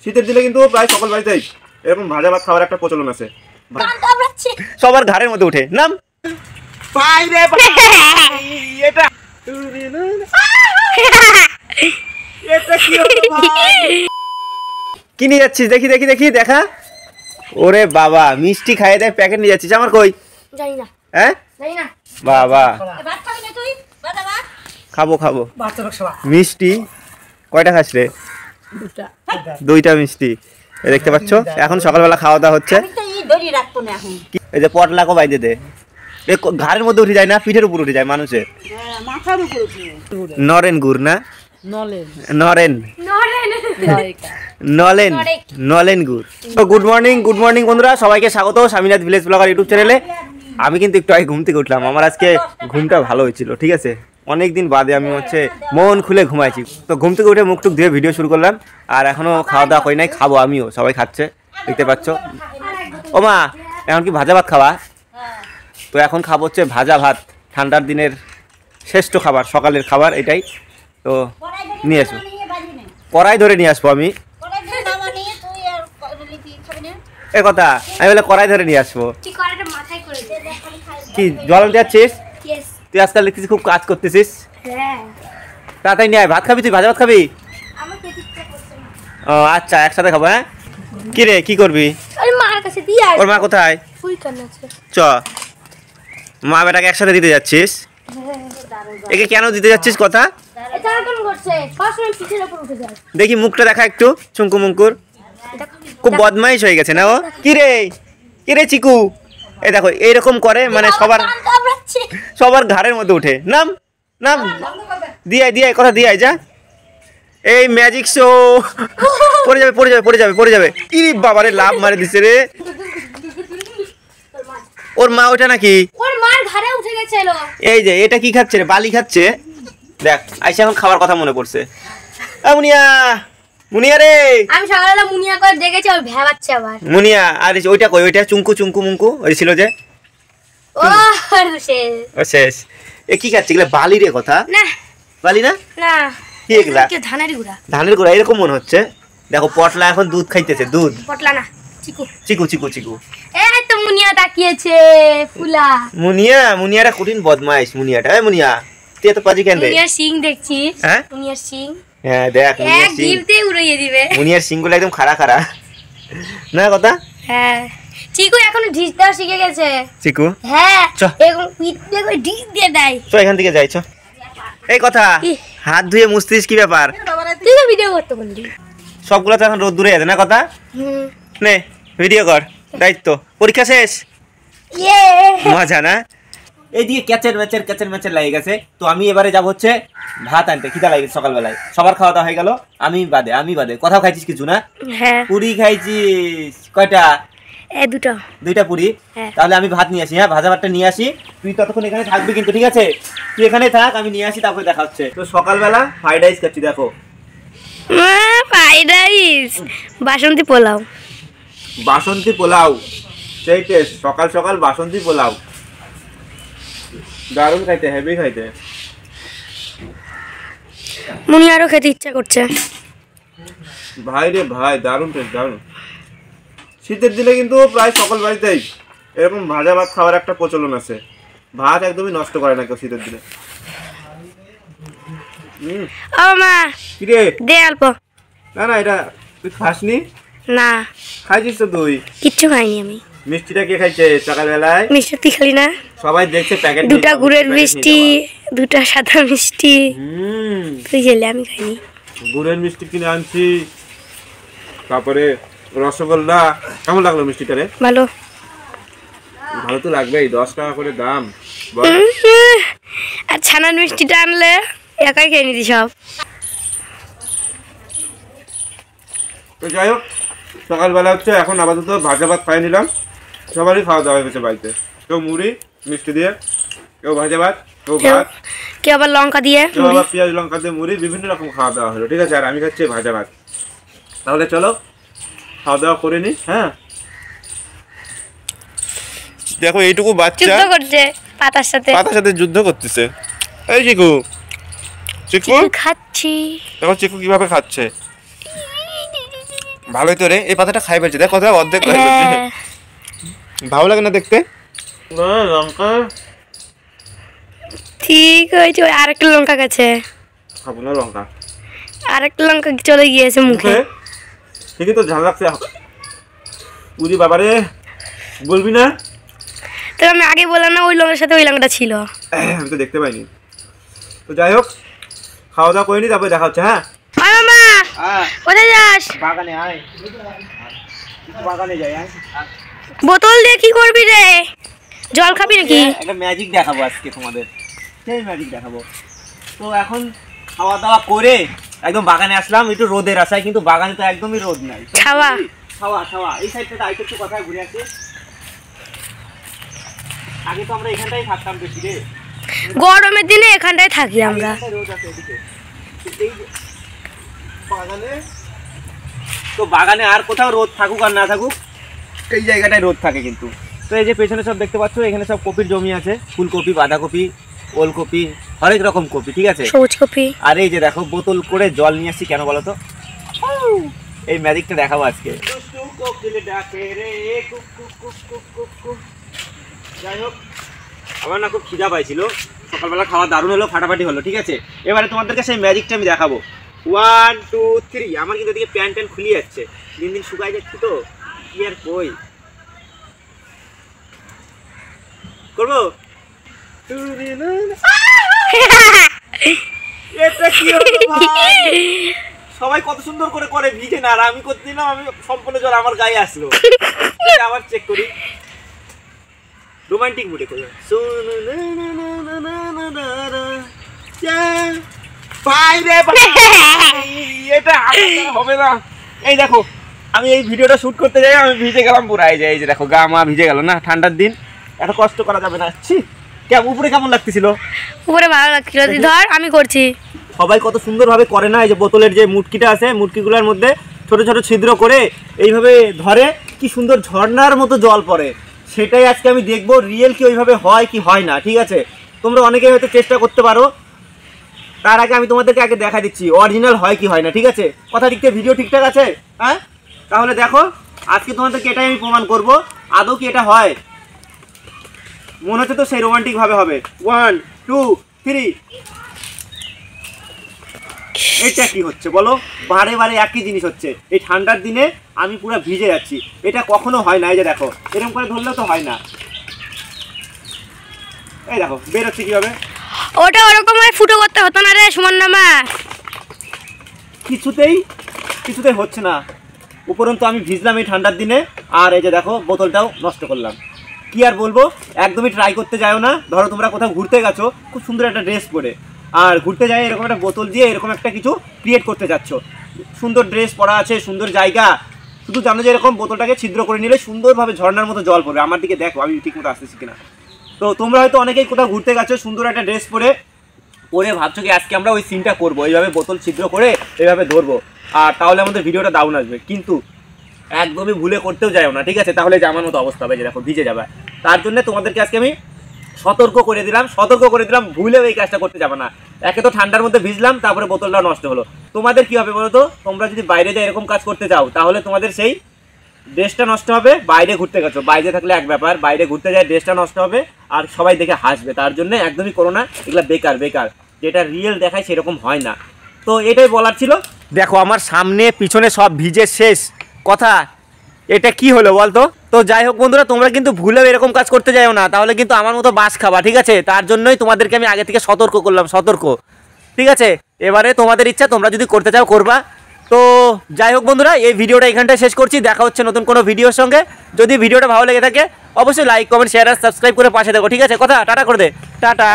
শীতের দিনে কিন্তু প্রায় সকল বাড়িতেই এরকম ভাজা ভাত খাওয়ার একটা প্রচলন আছে। সবার ঘাড়ের মধ্যে উঠে নাম কি নিয়ে যাচ্ছিস? দেখি দেখি দেখি দেখা। ওরে বাবা, মিষ্টি খাইয়ে দেয় প্যাকেট নিয়ে যাচ্ছিস। আমার কই? জানি না। হ্যাঁ জানি না বাবা, ভাত খাবি না তুই? বাবা ভাত খাবো খাবো। মিষ্টি কয়টা খাস রে? দুইটা মিষ্টি। দেখতে পাচ্ছ এখন সকালবেলা খাওয়া দাওয়া হচ্ছে। এই যে পটলাকও বাইদে দে, ঘাড়ের মধ্যে উঠে যায় না, পিঠের উপর উঠে যায় মানুষের। নরেন গুড় না, নরেন নলেন নলেন গুড়। তো গুড মর্নিং বন্ধুরা, সবাইকে স্বাগত স্বামীনাথ ভিলেজ ব্লগার ইউটিউব চ্যানেলে। আমি কিন্তু একটু আগে ঘুম থেকে উঠলাম, আমার আজকে ঘুমটা ভালো হয়েছিল, ঠিক আছে। অনেকদিন বাদে আমি মন খুলে ঘুমাইছি। তো ঘুম থেকে উঠে মুখ টুক ধুয়ে ভিডিও শুরু করলাম, আর এখনো খাওয়া দাওয়া করি নাই, খাবো আমিও। সবাই খাচ্ছে দেখতে পাচ্ছ। ও মা, এখন কি ভাজা ভাত খাওয়া? তো এখন খাবো হচ্ছে ভাজা ভাত, ঠান্ডার দিনের শ্রেষ্ঠ খাবার, সকালের খাবার এটাই। তো নিয়ে আসবো, কড়াই ধরে নিয়ে আসবো আমি। এ কথা আমি বলে কড়াই ধরে নিয়ে আসবো। কি জল যাচ্ছিস তুই? আজকাল দেখছিস খুব কাজ করতেছিস। তাড়াতাড়ি নিয়ে আয়। ভাত খাবি তুই? ভাজা ভাত খাবি? ও আচ্ছা, একসাথে খাবো। হ্যাঁ কি রে, কি করবি? ওর মা কোথায়? চ, মা বেটাকে একসাথে দিতে যাচ্ছিস? একে কেন দিতে যাচ্ছিস কথা? দেখি মুখটা দেখা একটু, চুঙ্কু মুঙ্কুর খুব বদমাইশ হয়ে গেছে না ও? কি রে চিকু, এই দেখো এইরকম করে, মানে সবার ঘাড়ের মধ্যে উঠে। নাম দিয়ে কথা দিয়ে যা। এই ম্যাজিক শো পড়ে যাবে। কি বাবারে, লাভ মারে দিছে রে। ওর মা ওটা নাকি? ওর মার ঘাড়ে উঠে গেছিল। এই যে এটা কি খাচ্ছে রে? বালি খাচ্ছে। দেখ আইসা এখন খাবার কথা মনে পড়ছে। মুনিয়া রে, আমি সকালবেলা মুনিয়া করে দেখেছি, ওই ভেবাচ্ছে আবার। মুনিয়া আর ওইটা কই? ওইটা চুঙ্কু মুঙ্কু ওই ছিল যে। ও শেষ। এ কি খাচ্ছে এগুলা? বালি রে কথা? না বালি না, কি এগুলা? ধানের গুঁড়া এরকম মনে হচ্ছে। দেখো পটলা এখন দুধ খাইতেছে, দুধ। পটলা না, চিকু। এই তো মুনিয়া তাকিয়েছে ফুলা। মুনিয়াটা কঠিন বদমাইশ। মুনিয়াটা, এই মুনিয়া তুই এত পাজি কেন রে? মুনিয়ার সিং দেখছিস? হ্যাঁ মুনিয়ার সিং। হ্যাঁ দেখ, মুনিয়ার সিং জিভতে উড়িয়ে দিবে। মুনিয়ার সিংগুলো একদম খাড়া না কথা? হ্যাঁ, চিকু এখন ঢিস দেওয়া শিখে গেছে। চিকু হ্যাঁ, এরকম পিঠ দিয়ে করে ঢিস দিয়ে দেয়। চ এখান থেকে যাই, চ। এই কথা, হাত ধুয়ে মুছতিস কি ব্যাপার? তুই তো ভিডিও করতে বললি। সবগুলো তো এখন রোদ দূরে আছে না কথা? নে ভিডিও কর, দায়িত্ব। পরীক্ষা শেষ, মজা না? এইদিকে ক্যাচের ম্যাচের লাগে গেছে। তো আমি এবারে যাবো হচ্ছে ভাত আনতে, খিদা লাগে সকালবেলায়। সবার খাওয়া দাওয়া হয়ে গেল, আমি বাদে। কোথাও খাইছিস কিছু না? হ্যাঁ, পুরি খাইছিস। কয়টা? দুইটা পুরি। তাহলে আমি ভাত নিয়ে আসি। হ্যাঁ, ভাজা ভাতটা নিয়ে আসি। তুই ততক্ষণ এখানে থাকবি কিন্তু, ঠিক আছে? তুই এখানে থাক, আমি নিয়ে আসি, তারপরে দেখা হচ্ছে। তো সকালবেলা ফ্রাইড রাইস খাচ্ছি, দেখো। ফ্রাইড রাইস, বাসন্তী পোলাও, সেই টেস্ট। সকাল বাসন্তী পোলাও দারুণ খাইতে, হেভি খাইতে। মুনি আরো খেতে ইচ্ছা করছে। ভাই রে ভাই, দারুণ টেস্ট, দারুণ। শীতের দিনে কিন্তু প্রায় সকল বাড়িতেই এরকম ভাজা ভাত খাওয়ার একটা প্রচলন আছে। ভাত একদমই নষ্ট করে না কেউ শীতের দিনে। ও মা, কি রে? দে অল্প। না এটা তুই খাসনি? না। খাইছিস তো তুই? কিচ্ছু খাইনি আমি। মিষ্টিটা কে খাইছে সকালবেলায়? মিষ্টি তুই খালি না? সবাই দেখছে প্যাকেট। দুটা গুড়ের মিষ্টি, দুটা সাদা মিষ্টি। তুই খেলে, আমি খাইনি। গুড়ের মিষ্টি কিনে আনছি, তারপরে রসগোল্লা। কেমন লাগলো মিষ্টিটা রে? ভালো তো লাগবেই, 10 টাকা করে দাম। আর ছানার মিষ্টিটা আনলে একাই খেয়ে নিতি সব। তো যাই হোক, সকালবেলা হচ্ছে এখন আপাতত ভাজা ভাত খাই নিলাম। সবারই খাওয়া দাওয়া হয়ে গেছে বাড়িতে। কেউ মুড়ি মিষ্টি দিয়ে, কেউ ভাজা ভাত, কেউ ভাত, কেউ আবার লঙ্কা দিয়ে, কেউ আবার পেঁয়াজ লঙ্কা দিয়ে মুড়ি, বিভিন্ন রকম খাওয়া দাওয়া হলো, ঠিক আছে? আর আমি খাচ্ছি ভাজা ভাত। তাহলে চলো খাওয়া দাওয়া করে নি। হ্যাঁ, দেখো এইটুকু বাচ্চা যুদ্ধ করছে পাতার সাথে যুদ্ধ করতেছে। এই চিকু খাচ্ছি। দেখো চিকু কিভাবে খাচ্ছে। ভালোই তো রে, এই পাতাটা খাই ফেলছে দেখ, কথা অর্ধেক খাই ফেলছে। ভালো লাগে না দেখতে? লঙ্কা ঠিক হয়েছে, ওই আরেকটা লঙ্কা গেছে, খাবো না লঙ্কা, আরেকটা লঙ্কা চলে গিয়েছে মুখে। ঠিকই তো ঝাল লাগছে। উদি বাবারে, বলবি না? তো আমি আগে বললাম না ওই লঙ্কার সাথে ওই লঙ্কাটা ছিল। আমি তো দেখতে পাইনি। তো যাই হোক, খাওয়া দাওয়া করে নি, তারপরে দেখা হচ্ছে। হ্যাঁ মামা কোথায় যাস? বাগানে আয়, বাগানে যাই। বোতল দিয়ে কি করবি রে? জল খাবি নাকি? একটা ম্যাজিক দেখাবো আজকে তোমাদের, সেই ম্যাজিক দেখাবো। তো এখন খাওয়া দাওয়া করে একদম বাগানে আসলাম, একটু রোদের আশায়, কিন্তু বাগানে তো একদমই রোদ নাই। খাওয়া খাওয়া খাওয়া এই সাইডটা আইতে একটু কথায় ঘুরে আসে। আগে তো আমরা এখানটাই থাকতাম বেশি রে, গরমের দিনে এখানটায় থাকি আমরা। রোদ আছে এদিকে বাগানে। তো বাগানে আর কোথাও রোদ থাকুক আর না থাকুক, এই জায়গাটায় রোদ থাকে কিন্তু। তো এই যে পেছনে সব দেখতে পাচ্ছ, এখানে সব কপির জমি আছে, ফুলকপি, বাঁধাকপি, ওলকপি, হরেক রকম কপি, ঠিক আছে, সবুজ কপি। আর এই যে দেখো বোতল করে জল নিয়ে আসছি, কেন বলো তো? এই ম্যাজিকটা দেখাবো আজকে। যাই হোক, আমার না খুব খিদা পাইছিল, সকালবেলা খাওয়া দারুণ হলো, ফাটাফাটি হলো, ঠিক আছে। এবারে তোমাদেরকে সেই ম্যাজিকটা আমি দেখাবো। 1 2 3। আমার কিন্তু এদিকে প্যান্ট ট্যান্ট খুলে যাচ্ছে, দিন দিন শুকাই যাচ্ছে, তো কি আর কই করবো। এটা কি হলো ভাই? সবাই কত সুন্দর করে করে ভিজে না, আর আমি করতে দিলাম, আমি সম্পূর্ণ জল আমার গায়ে আসলো। আবার চেক করি, রোমান্টিক মুডে করি। এটা হবে না। এই দেখো, আমি এই ভিডিওটা শুট করতে যাই, আমি ভিজে গেলাম পুরো। এই যে দেখো, গা মা ভিজে গেল না, ঠান্ডার দিন এত কষ্ট করা যাবে না। উপরে কেমন লাগতেছিল? উপরে ভালো লাগছিল, ধর আমি করছি। সবাই কত সুন্দরভাবে করে না, এই যে বোতলের যে মুটকিটা আছে, মুটকিগুলোর মধ্যে ছোট ছোট ছিদ্র করে এইভাবে ধরে, কি সুন্দর ঝর্ণার মতো জল পড়ে। সেটাই আজকে আমি দেখবো রিয়েল কি ওইভাবে হয় কি হয় না, ঠিক আছে। তোমরা অনেকেই হয়তো চেষ্টা করতে পারো, তার আগে আমি তোমাদেরকে আগে দেখা দিচ্ছি অরিজিনাল হয় কি হয় না, ঠিক আছে। কথা দিক থেকে ভিডিও ঠিকঠাক আছে? হ্যাঁ, তাহলে দেখো আজকে তোমাদেরকে এটাই আমি প্রমাণ করব আদৌ কি এটা হয়। মনে হচ্ছে তো সেই রোমান্টিক ভাবে হবে। 1 2 3। এটা কি হচ্ছে বলো? বারে বারে একই জিনিস হচ্ছে। এই ঠান্ডার দিনে আমি পুরো ভিজে যাচ্ছি, এটা কখনো হয় না। এই যে দেখো, এরকম করে ধরলেও তো হয় না। এই দেখো বেরোচ্ছে কিভাবে। ওটা ওরকম ফুটো করতে হতো না রে সুমন মামা। কিছুতেই হচ্ছে না। উপরন্তু আমি ভিজলাম এই ঠান্ডার দিনে, আর এই যে দেখো বোতলটাও নষ্ট করলাম। কি আর বলবো, একদমই ট্রাই করতে যাও না। ধরো তোমরা কোথাও ঘুরতে গেছো, খুব সুন্দর একটা ড্রেস পরে, আর ঘুরতে যায় এরকম একটা বোতল দিয়ে এরকম একটা কিছু ক্রিয়েট করতে যাচ্ছ। সুন্দর ড্রেস পরা আছে, সুন্দর জায়গা, শুধু জানো যে এরকম বোতলটাকে ছিদ্র করে নিলে সুন্দরভাবে ঝর্ণার মতো জল পড়বে। আমার দিকে দেখো আমি ঠিক মতো আসতেছি কিনা। তো তোমরা হয়তো অনেকেই কোথাও ঘুরতে গেছো, সুন্দর একটা ড্রেস পরে ভাবছো কি আজকে আমরা ওই সিনটা করবো, এইভাবে বোতল ছিদ্র করে এইভাবে ধরবো, আর তাহলে আমাদের ভিডিওটা দারুণ আসবে। কিন্তু একদমই ভুলে করতেও যাও না, ঠিক আছে, তাহলে যে আমার মতো অবস্থা হবে, যে দেখো ভিজে যাবে। তার জন্য তোমাদেরকে আজকে আমি সতর্ক করে দিলাম, ভুলেও এই কাজটা করতে যাবে না। একে তো ঠান্ডার মধ্যে ভিজলাম, তারপরে বোতলটা নষ্ট হলো। তোমাদের কি হবে বলো তো? তোমরা যদি বাইরে যায় এরকম কাজ করতে যাও, তাহলে তোমাদের সেই ড্রেসটা নষ্ট হবে। বাইরে ঘুরতে গেছো, বাইরে থাকলে এক ব্যাপার, বাইরে ঘুরতে যায় ড্রেসটা নষ্ট হবে আর সবাই দেখে হাসবে। তার জন্য একদমই করো না, এগুলো বেকার। যেটা রিয়েল দেখায় সেরকম হয় না। তো এটাই বলার ছিল। দেখো আমার সামনে পিছনে সব ভিজে শেষ কথা, এটা কি হলো বলতো? তো যাই হোক বন্ধুরা, তোমরা কিন্তু ভুলেও এরকম কাজ করতে যাও না, তাহলে কিন্তু আমার মতো বাস খাবা, ঠিক আছে। তার জন্যই তোমাদেরকে আমি আগে থেকে সতর্ক করলাম, ঠিক আছে। এবারে তোমাদের ইচ্ছা, তোমরা যদি করতে চাও করবা। তো যাই হোক বন্ধুরা, এই ভিডিওটা এখানটায় শেষ করছি। দেখা হচ্ছে নতুন কোনো ভিডিওর সঙ্গে। যদি ভিডিওটা ভালো লেগে থাকে অবশ্যই লাইক কমেন্ট শেয়ার আর সাবস্ক্রাইব করে পাশে দেখো, ঠিক আছে। কথা টাটা করে দে, টাটা।